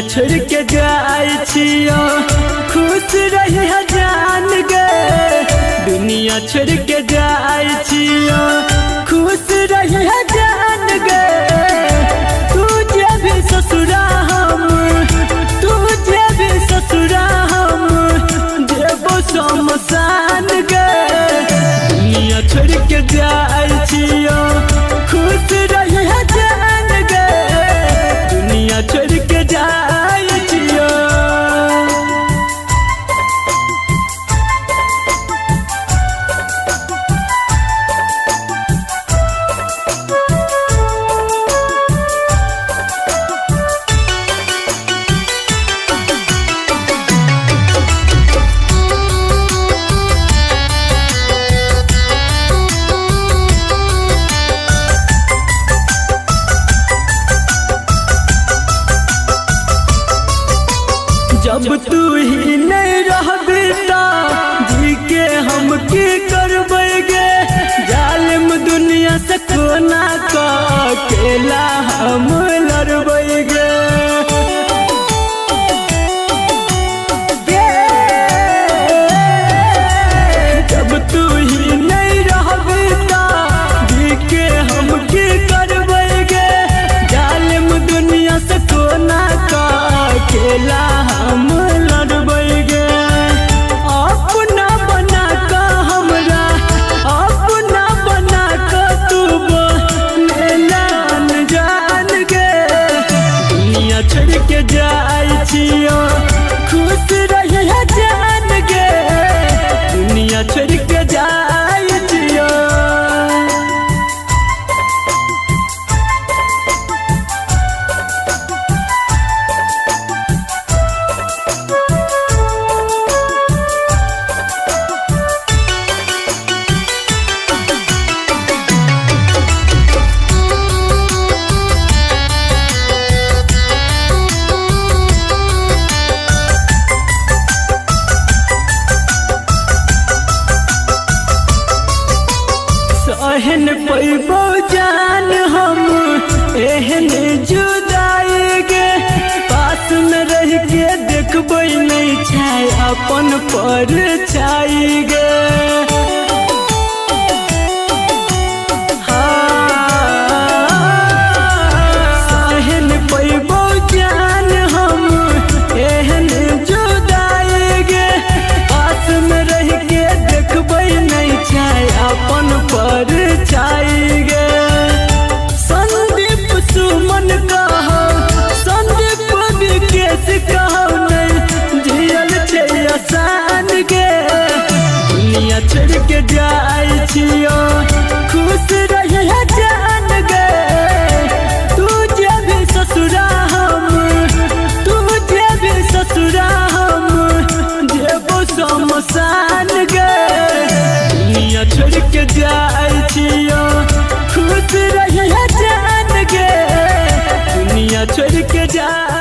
दुनिया छोड़ के जाए छियो खुश रही जान गे। दुनिया छोड़ के जाए छियो खुश रही जान गे। तुझे भी ससुरा हम तुझे भी ससुरा हम देवो शमशान गे। दुनिया छोड़ के जाए छियो खुश रही जान गे। दुनिया छोड़ के जाए छियो। जब तू ही नहीं रहबी जी के हम की करबेगे। जालिम दुनिया से कोना का अकेला हम लड़बेगे। जब तू ही नहीं रहबी जी के हम की करबेगे। जालिम दुनिया से कोना का अकेला हम लड़बेगे। अपना बना का हमरा अपना बना का तू बन जान गे। दुनिया छोड़ के जाए छियो खुश रही जान गे। दुनिया छोड़ के जाए छियो। एहन पैबो जान हम एहन जुदाई गे। पास में रह के देखबै नहीं छाय अपन पर छाई गे। एहन पैबो जान हम एहन जुदाई गे। पास में रह के देखबै नहीं छाय अपन पर छाई गे। संदीप सुमन कहो संदीप विकेश कहो नहीं जियल छे आसान गे। दुनिया छोड़ के जाए छियो खुश रही जान गे। तुझे भी ससुरा हम तुझे भी ससुरा हम देवो शमशान गे। दुनिया छोड़ के जाए छियो खुश रही जान गे। दुनिया छोड़ के जाए।